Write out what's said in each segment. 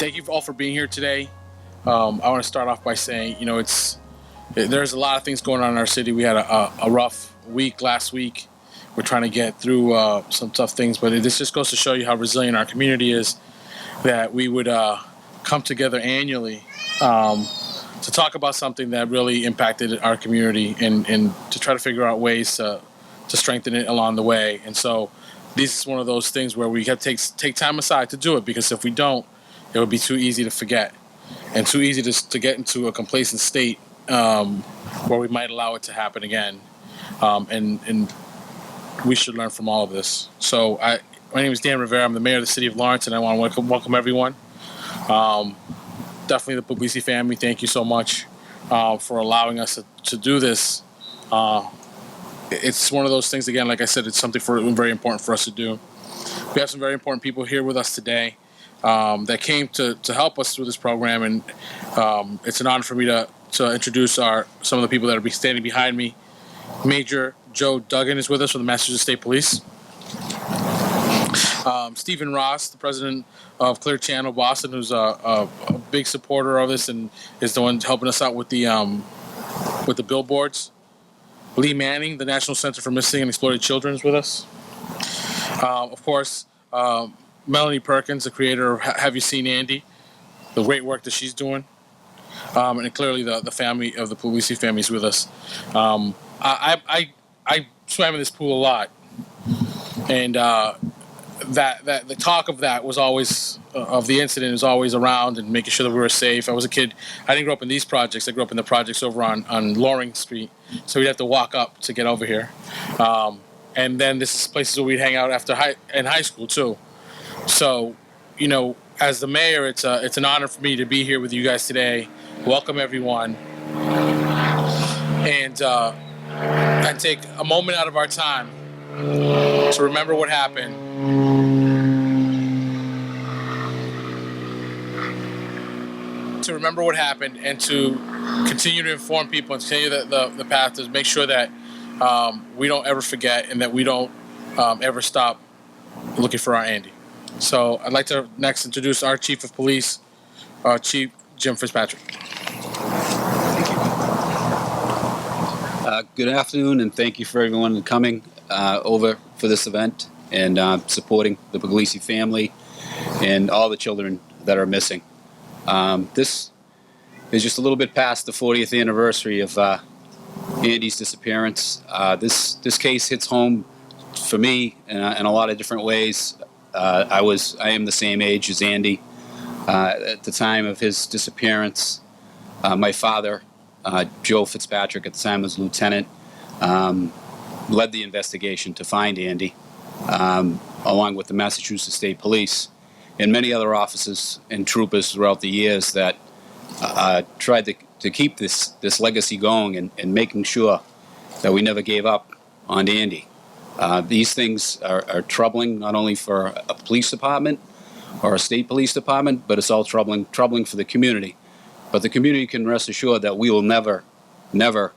Thank you all for being here today. I want to start off by saying, there's a lot of things going on in our city. We had a rough week last week. We're trying to get through some tough things, but this just goes to show you how resilient our community is, that we would come together annually to talk about something that really impacted our community and to try to figure out ways to strengthen it along the way. And so this is one of those things where we have to take time aside to do it, because if we don't, it would be too easy to forget and too easy to get into a complacent state where we might allow it to happen again. And we should learn from all of this. So my name is Dan Rivera. I'm the mayor of the city of Lawrence, and I want to welcome everyone. Definitely the Puglisi family, thank you so much for allowing us to do this. It's one of those things, again, like I said, it's something very important for us to do. We have some very important people here with us today that came to help us through this program, and it's an honor for me to introduce some of the people that are standing behind me. Major Joe Duggan is with us from the Massachusetts State Police. Stephen Ross, the president of Clear Channel Boston, who's a big supporter of this and is the one helping us out with the billboards. Lee Manning, the National Center for Missing and Exploited Children, is with us. Of course, Melanie Perkins, the creator of Have You Seen Andy? The great work that she's doing. And clearly the family of the Puglisi family is with us. I swam in this pool a lot, and that the talk of that was always of the incident is always around and making sure that we were safe. I was a kid. I didn't grow up in these projects. I grew up in the projects over on Loring Street, so we'd have to walk up to get over here. And then this is places where we'd hang out after high school too. So, as the mayor, it's an honor for me to be here with you guys today. Welcome everyone, and take a moment out of our time to remember what happened. To remember what happened and to continue to inform people and continue the path to make sure that we don't ever forget and that we don't ever stop looking for our Andy. So I'd like to next introduce our Chief of Police, Chief Jim Fitzpatrick. Good afternoon, and thank you for everyone coming over for this event and supporting the Puglisi family and all the children that are missing. This is just a little bit past the 40th anniversary of Andy's disappearance. This case hits home for me in a lot of different ways. I am the same age as Andy. At the time of his disappearance, my father, Joe Fitzpatrick, at the time was lieutenant, led the investigation to find Andy, along with the Massachusetts State Police and many other officers and troopers throughout the years that tried to keep this legacy going and making sure that we never gave up on Andy. These things are troubling not only for a police department or a state police department, but it's all troubling for the community. But the community can rest assured that we will never, never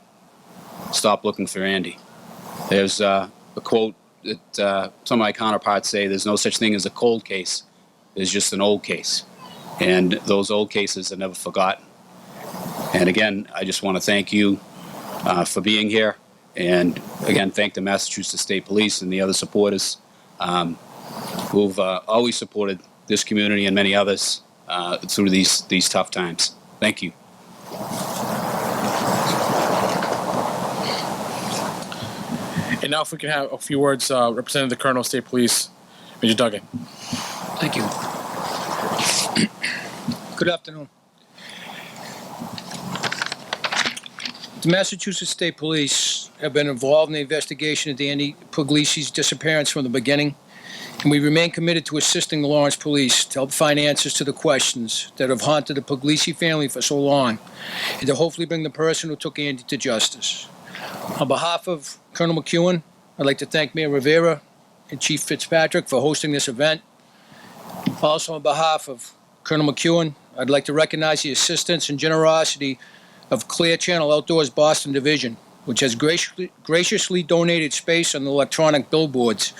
stop looking for Andy. There's a quote that some of my counterparts say, there's no such thing as a cold case. There's just an old case. And those old cases are never forgotten. And again, I just want to thank you for being here. And again, thank the Massachusetts State Police and the other supporters who've always supported this community and many others through these tough times. Thank you. And now if we can have a few words, representing the Colonel of State Police, Major Duggan. Thank you. Good afternoon. The Massachusetts State Police have been involved in the investigation of Andy Puglisi's disappearance from the beginning, and we remain committed to assisting the Lawrence Police to help find answers to the questions that have haunted the Puglisi family for so long, and to hopefully bring the person who took Andy to justice. On behalf of Colonel McEwen, I'd like to thank Mayor Rivera and Chief Fitzpatrick for hosting this event. Also, on behalf of Colonel McEwen, I'd like to recognize the assistance and generosity of Clear Channel Outdoors Boston Division, which has graciously donated space on the electronic billboards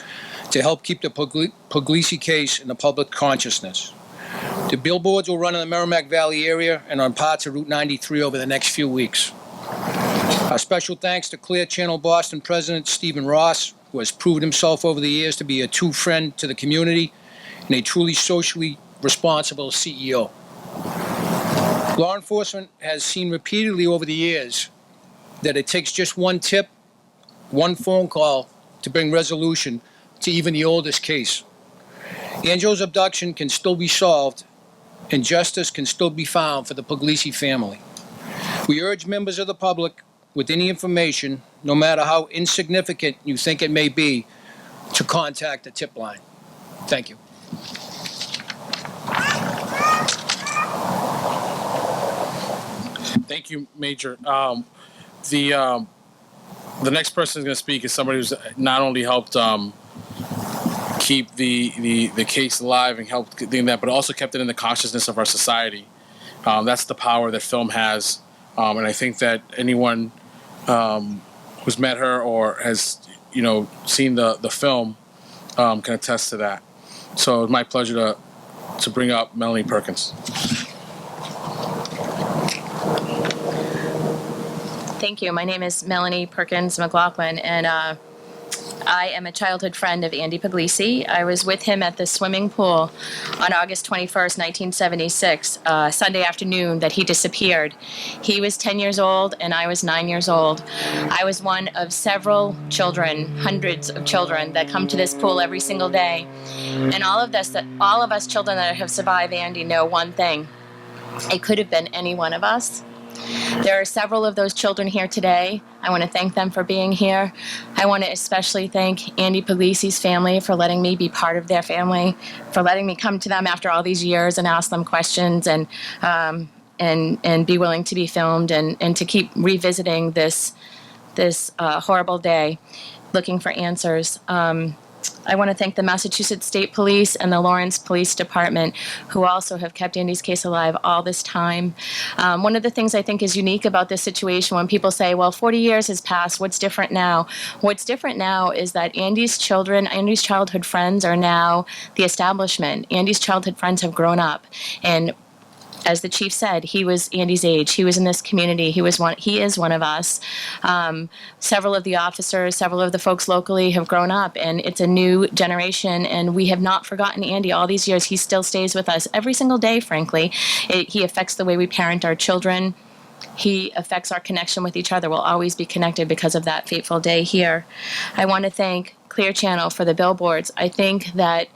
to help keep the Puglisi case in the public consciousness. The billboards will run in the Merrimack Valley area and on parts of Route 93 over the next few weeks. Our special thanks to Clear Channel Boston President Stephen Ross, who has proven himself over the years to be a true friend to the community and a truly socially responsible CEO. Law enforcement has seen repeatedly over the years that it takes just one tip, one phone call to bring resolution to even the oldest case. Angela's abduction can still be solved and justice can still be found for the Puglisi family. We urge members of the public with any information, no matter how insignificant you think it may be, to contact the tip line. Thank you. Thank you, Major. The next person who's going to speak is somebody who's not only helped keep the case alive and helped doing that, but also kept it in the consciousness of our society. That's the power that film has, and I think that anyone who's met her or has seen the film can attest to that. So it's my pleasure to bring up Melanie Perkins. Thank you. My name is Melanie Perkins McLaughlin, and I am a childhood friend of Andy Puglisi. I was with him at the swimming pool on August 21st, 1976, Sunday afternoon that he disappeared. He was 10 years old and I was 9 years old. I was one of several children, hundreds of children that come to this pool every single day. And all of us children that have survived Andy know one thing. It could have been any one of us. There are several of those children here today. I want to thank them for being here. I want to especially thank Andy Puglisi's family for letting me be part of their family, for letting me come to them after all these years and ask them questions and be willing to be filmed and to keep revisiting this horrible day, looking for answers. I want to thank the Massachusetts State Police and the Lawrence Police Department, who also have kept Andy's case alive all this time. One of the things I think is unique about this situation, when people say, well, 40 years has passed, what's different now? What's different now is that Andy's childhood friends are now the establishment. Andy's childhood friends have grown up, and as the chief said, he was Andy's age. He was in this community. He is one of us. Several of the officers, several of the folks locally have grown up, and it's a new generation, and we have not forgotten Andy all these years. He still stays with us every single day, frankly. He affects the way we parent our children. He affects our connection with each other. We'll always be connected because of that fateful day here. I want to thank Clear Channel for the billboards. I think that,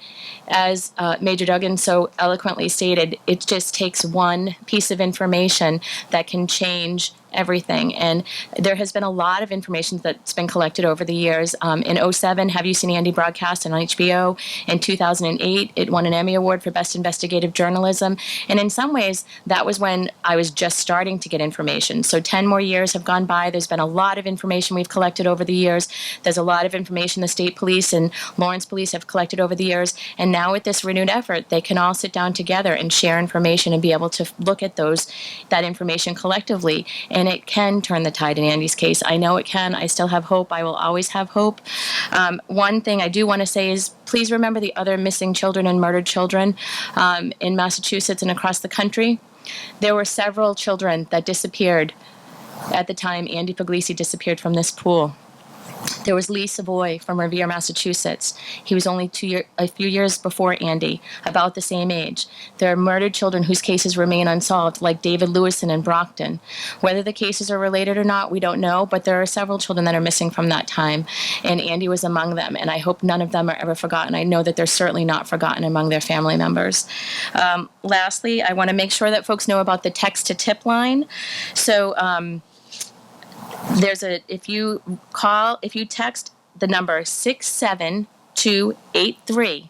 as Major Duggan so eloquently stated, it just takes one piece of information that can change everything. And there has been a lot of information that's been collected over the years. In 2007, Have You Seen Andy broadcast on HBO? In 2008, it won an Emmy Award for Best Investigative Journalism. And in some ways, that was when I was just starting to get information. So 10 more years have gone by. There's been a lot of information we've collected over the years. There's a lot of information the state police and Lawrence police have collected over the years. And now with this renewed effort, they can all sit down together and share information and be able to look at that information collectively. And it can turn the tide in Andy's case. I know it can. I still have hope. I will always have hope. One thing I do want to say is please remember the other missing children and murdered children in Massachusetts and across the country. There were several children that disappeared at the time Andy Puglisi disappeared from this pool. There was Lee Savoy from Revere, Massachusetts. He was only a few years before Andy, about the same age. There are murdered children whose cases remain unsolved, like David Lewison in Brockton. Whether the cases are related or not, we don't know, but there are several children that are missing from that time, and Andy was among them, and I hope none of them are ever forgotten. I know that they're certainly not forgotten among their family members. Lastly, I want to make sure that folks know about the text-to-tip line. So, if you text the number 67283,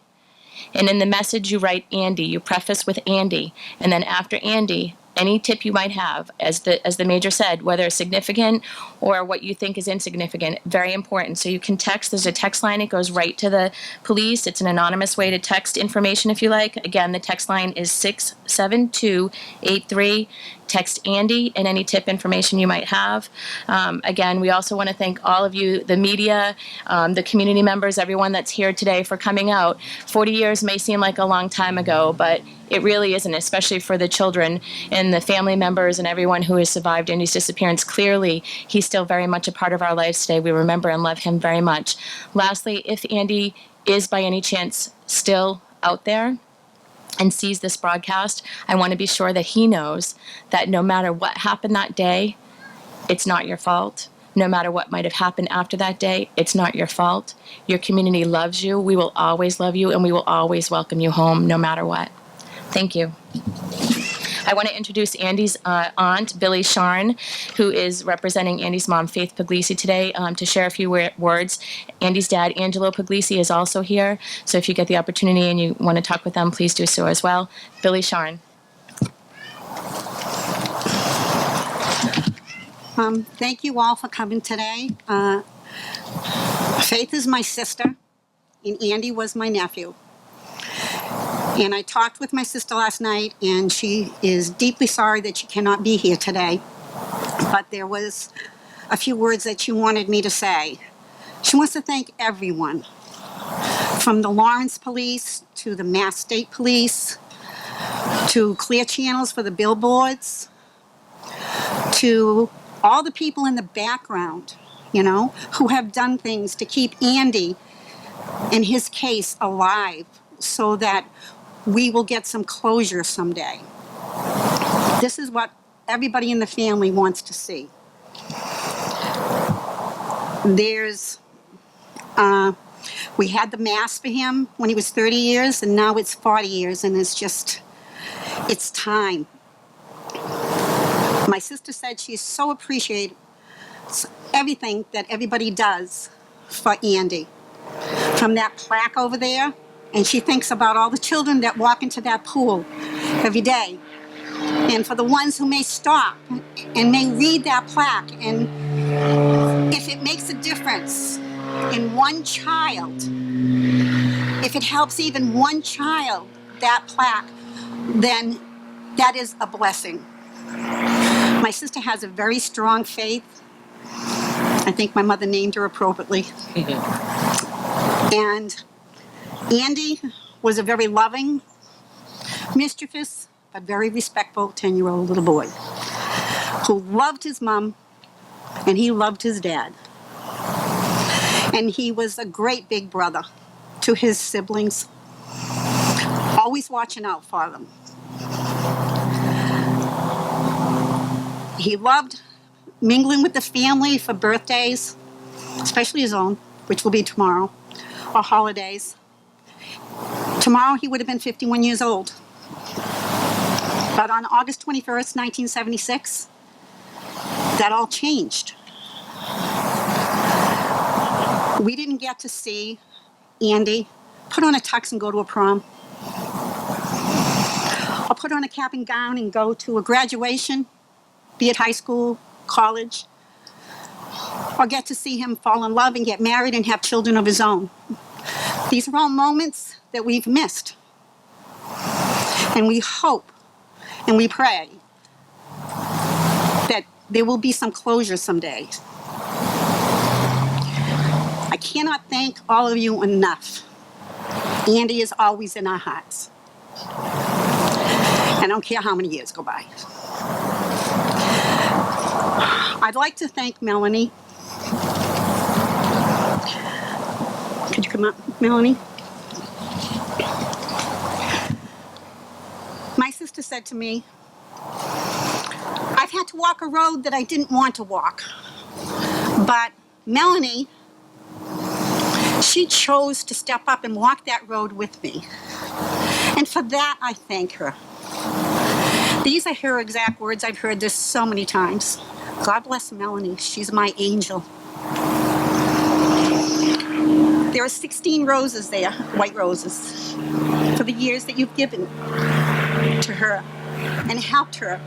and in the message you write Andy, you preface with Andy, and then after Andy, any tip you might have, as the major said, whether it's significant or what you think is insignificant, very important. So you can text. There's a text line. It goes right to the police. It's an anonymous way to text information if you like. Again, the text line is 67283. Text Andy and any tip information you might have. Again, we also want to thank all of you, the media, the community members, everyone that's here today for coming out. 40 years may seem like a long time ago, but it really isn't, especially for the children and the family members and everyone who has survived Andy's disappearance. Clearly, he's still very much a part of our lives today. We remember and love him very much. Lastly, if Andy is by any chance still out there and sees this broadcast, I want to be sure that he knows that no matter what happened that day, it's not your fault. No matter what might have happened after that day, it's not your fault. Your community loves you. We will always love you, and we will always welcome you home, no matter what. Thank you. I want to introduce Andy's aunt, Billy Sharn, who is representing Andy's mom, Faith Puglisi, today to share a few words. Andy's dad, Angelo Puglisi, is also here. So if you get the opportunity and you want to talk with them, please do so as well. Billy Sharn. Thank you all for coming today. Faith is my sister, and Andy was my nephew. And I talked with my sister last night, and she is deeply sorry that she cannot be here today. But there was a few words that she wanted me to say. She wants to thank everyone, from the Lawrence Police to the Mass State Police to Clear Channels for the billboards to all the people in the background, who have done things to keep Andy and his case alive so that we will get some closure someday. This is what everybody in the family wants to see. We had the mass for him when he was 30 years, and now it's 40 years, and it's time. My sister said she so appreciates everything that everybody does for Andy. From that plaque over there, and she thinks about all the children that walk into that pool every day. And for the ones who may stop and may read that plaque, and if it makes a difference in one child, if it helps even one child, that plaque, then that is a blessing. My sister has a very strong faith. I think my mother named her appropriately. And Andy was a very loving, mischievous, but very respectful 10-year-old little boy who loved his mom and he loved his dad. And he was a great big brother to his siblings, always watching out for them. He loved mingling with the family for birthdays, especially his own, which will be tomorrow, or holidays. Tomorrow he would have been 51 years old. But on August 21st, 1976, that all changed. We didn't get to see Andy put on a tux and go to a prom, or put on a cap and gown and go to a graduation, be it high school, college, or get to see him fall in love and get married and have children of his own. These are all moments that we've missed. And we hope and we pray that there will be some closure someday. I cannot thank all of you enough. Andy is always in our hearts. I don't care how many years go by. I'd like to thank Melanie. Could you come up, Melanie? My sister said to me, I've had to walk a road that I didn't want to walk. But Melanie, she chose to step up and walk that road with me. And for that, I thank her. These are her exact words. I've heard this so many times. God bless Melanie. She's my angel. There are 16 roses there, white roses, for the years that you've given to her and helped her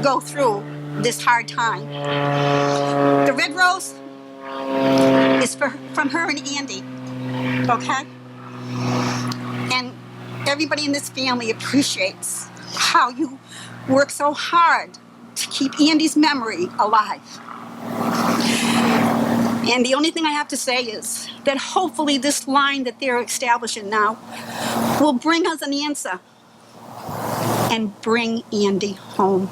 go through this hard time. The red rose is from her and Andy, okay? And everybody in this family appreciates how you work so hard to keep Andy's memory alive. And the only thing I have to say is that hopefully this line that they're establishing now will bring us an answer and bring Andy home.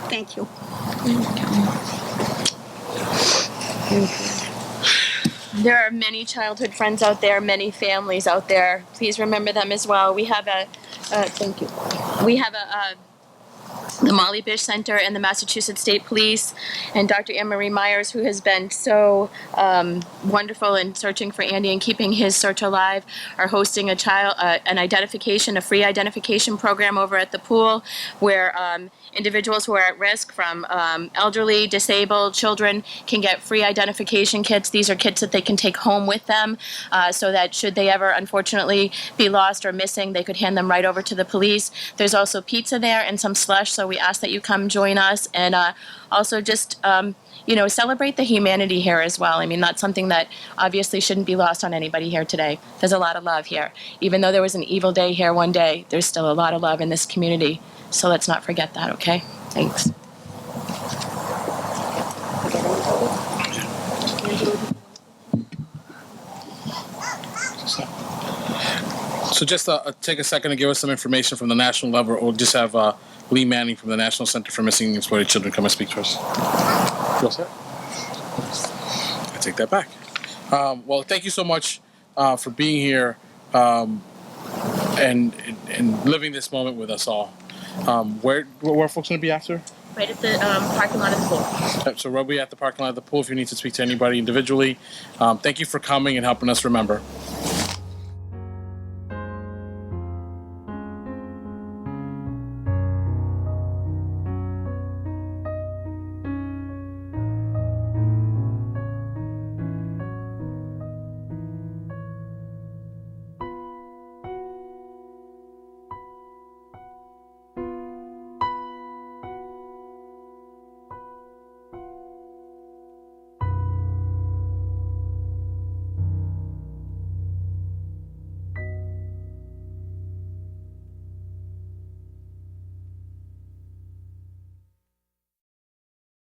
Thank you. There are many childhood friends out there, many families out there. Please remember them as well. We have thank you. We have the Molly Bish Center and the Massachusetts State Police, and Dr. Anne-Marie Myers, who has been so wonderful in searching for Andy and keeping his search alive, are hosting a free identification program over at the pool, where individuals who are at risk, from elderly, disabled, children, can get free identification kits. These are kits that they can take home with them, so that should they ever unfortunately be lost or missing, they could hand them right over to the police. There's also pizza there and some slush, so we ask that you come join us, and also just celebrate the humanity here as well. I mean, that's something that obviously shouldn't be lost on anybody here today. There's a lot of love here. Even though there was an evil day here one day, there's still a lot of love in this community. So let's not forget that, okay? Thanks. So just take a second to give us some information from the national level. We'll just have Lee Manning from the National Center for Missing and Exploited Children come and speak to us. You all set? I take that back. Well, thank you so much for being here and living this moment with us all. Where are folks going to be after? Right at the parking lot of the pool. So we'll be at the parking lot of the pool if you need to speak to anybody individually. Thank you for coming and helping us remember.